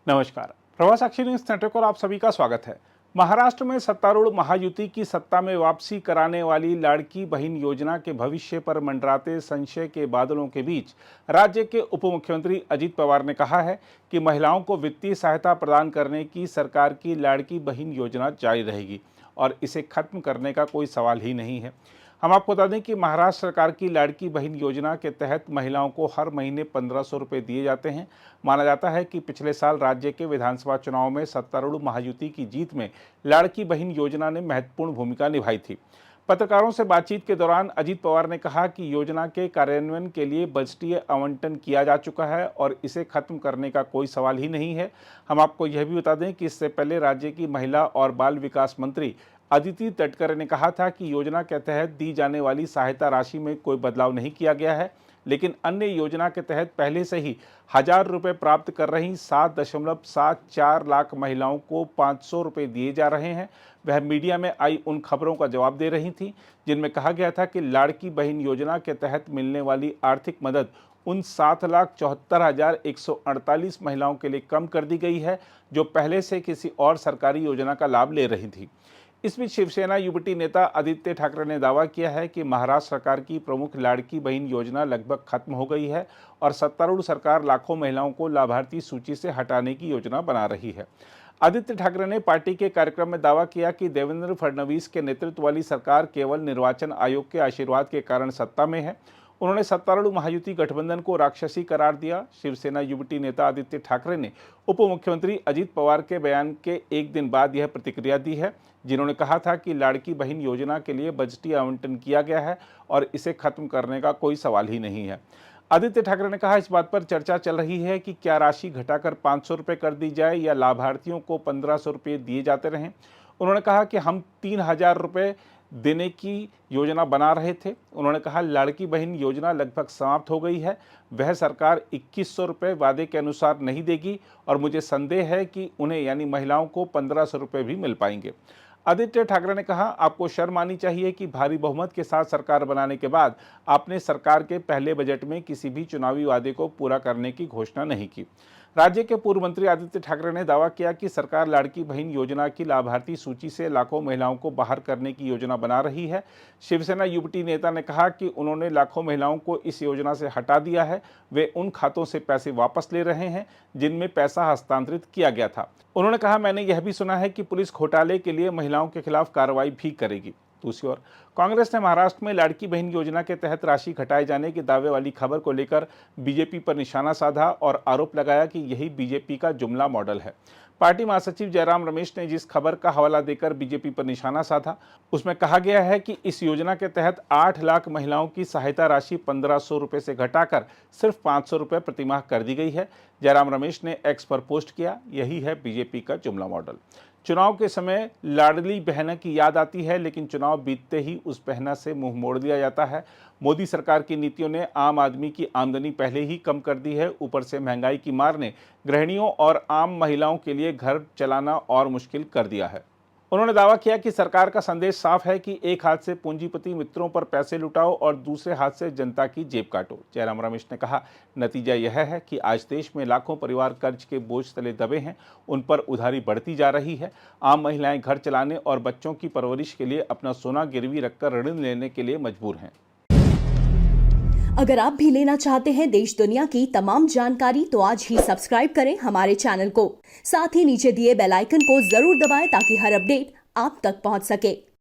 नमस्कार। प्रवास साक्षी news network और आप सभी का स्वागत है। महाराष्ट्र में सत्तारूढ़ महायुति की सत्ता में वापसी कराने वाली लाड़की बहन योजना के भविष्य पर मंडराते संशय के बादलों के बीच राज्य के उप मुख्यमंत्री अजित पवार ने कहा है कि महिलाओं को वित्तीय सहायता प्रदान करने की सरकार की लाड़की बहन योजना जारी रहेगी और इसे खत्म करने का कोई सवाल ही नहीं है। हम आपको बता दें कि महाराष्ट्र सरकार की लाड़की बहन योजना के तहत महिलाओं को हर महीने 1500 रुपये दिए जाते हैं। माना जाता है कि पिछले साल राज्य के विधानसभा चुनाव में सत्तारूढ़ महायुति की जीत में लाड़की बहन योजना ने महत्वपूर्ण भूमिका निभाई थी। पत्रकारों से बातचीत के दौरान अजित पवार ने कहा कि योजना के कार्यान्वयन के लिए बजटीय आवंटन किया जा चुका है और इसे खत्म करने का कोई सवाल ही नहीं है। हम आपको यह भी बता दें कि इससे पहले राज्य की महिला और बाल विकास मंत्री अदिति तटकरे ने कहा था कि योजना के तहत दी जाने वाली सहायता राशि में कोई बदलाव नहीं किया गया है, लेकिन अन्य योजना के तहत पहले से ही 1000 रुपये प्राप्त कर रही 7.74 लाख महिलाओं को 500 रुपये दिए जा रहे हैं। वह मीडिया में आई उन खबरों का जवाब दे रही थी जिनमें कहा गया था कि लाड़की बहन योजना के तहत मिलने वाली आर्थिक मदद उन 7,74,148 महिलाओं के लिए कम कर दी गई है जो पहले से किसी और सरकारी योजना का लाभ ले रही थी। इस बीच शिवसेना युवती नेता आदित्य ठाकरे ने दावा किया है कि महाराष्ट्र सरकार की प्रमुख लाड़की बहन योजना लगभग खत्म हो गई है और सत्तारूढ़ सरकार लाखों महिलाओं को लाभार्थी सूची से हटाने की योजना बना रही है। आदित्य ठाकरे ने पार्टी के कार्यक्रम में दावा किया कि देवेंद्र फडणवीस के नेतृत्व वाली सरकार केवल निर्वाचन आयोग के आशीर्वाद के कारण सत्ता में है। उन्होंने सत्तारूढ़ महायुति गठबंधन को राक्षसी करार दिया। शिवसेना युवती नेता आदित्य ठाकरे ने उप मुख्यमंत्री अजित पवार के बयान के एक दिन बाद यह प्रतिक्रिया दी है, जिन्होंने कहा था कि लाड़की बहन योजना के लिए बजटीय आवंटन किया गया है और इसे खत्म करने का कोई सवाल ही नहीं है। आदित्य ठाकरे ने कहा, इस बात पर चर्चा चल रही है कि क्या राशि घटाकर 500 रुपये कर दी जाए या लाभार्थियों को 1500 रुपये दिए जाते रहें। उन्होंने कहा कि हम 3000 रुपये देने की योजना बना रहे थे। उन्होंने कहा, लाड़की बहन योजना लगभग समाप्त हो गई है। वह सरकार 2100 रुपये वादे के अनुसार नहीं देगी और मुझे संदेह है कि उन्हें यानी महिलाओं को 1500 रुपये भी मिल पाएंगे। आदित्य ठाकरे ने कहा, आपको शर्म आनी चाहिए कि भारी बहुमत के साथ सरकार बनाने के बाद आपने सरकार के पहले बजट में किसी भी चुनावी वादे को पूरा करने की घोषणा नहीं की। राज्य के पूर्व मंत्री आदित्य ठाकरे ने दावा किया कि सरकार लाड़की बहन योजना की लाभार्थी सूची से लाखों महिलाओं को बाहर करने की योजना बना रही है। शिवसेना युवती नेता ने कहा कि उन्होंने लाखों महिलाओं को इस योजना से हटा दिया है। वे उन खातों से पैसे वापस ले रहे हैं जिनमें पैसा हस्तांतरित किया गया था। उन्होंने कहा, मैंने यह भी सुना है कि पुलिस घोटाले के लिए महिलाओं के खिलाफ कार्रवाई भी करेगी। दूसरी ओर कांग्रेस ने महाराष्ट्र में लाड़की बहन योजना के तहत राशि घटाए जाने के दावे वाली खबर को लेकर बीजेपी पर निशाना साधा और आरोप लगाया कि यही बीजेपी का जुमला मॉडल है। पार्टी महासचिव जयराम रमेश ने जिस खबर का हवाला देकर बीजेपी पर निशाना साधा, उसमें कहा गया है कि इस योजना के तहत 8 लाख महिलाओं की सहायता राशि 1500 रुपये से घटाकर सिर्फ 500 रुपये प्रतिमाह कर दी गई है। जयराम रमेश ने एक्स पर पोस्ट किया, यही है बीजेपी का जुमला मॉडल। चुनाव के समय लाडली बहना की याद आती है, लेकिन चुनाव बीतते ही उस बहना से मुंह मोड़ लिया जाता है। मोदी सरकार की नीतियों ने आम आदमी की आमदनी पहले ही कम कर दी है। ऊपर से महंगाई की मार ने गृहिणियों और आम महिलाओं के लिए घर चलाना और मुश्किल कर दिया है। उन्होंने दावा किया कि सरकार का संदेश साफ है कि एक हाथ से पूंजीपति मित्रों पर पैसे लुटाओ और दूसरे हाथ से जनता की जेब काटो। जयराम रमेश ने कहा, नतीजा यह है कि आज देश में लाखों परिवार कर्ज के बोझ तले दबे हैं, उन पर उधारी बढ़ती जा रही है। आम महिलाएं घर चलाने और बच्चों की परवरिश के लिए अपना सोना गिरवी रखकर ऋण लेने के लिए मजबूर हैं। अगर आप भी लेना चाहते हैं देश दुनिया की तमाम जानकारी तो आज ही सब्सक्राइब करें हमारे चैनल को। साथ ही नीचे दिए बेल आइकन को जरूर दबाएं ताकि हर अपडेट आप तक पहुंच सके।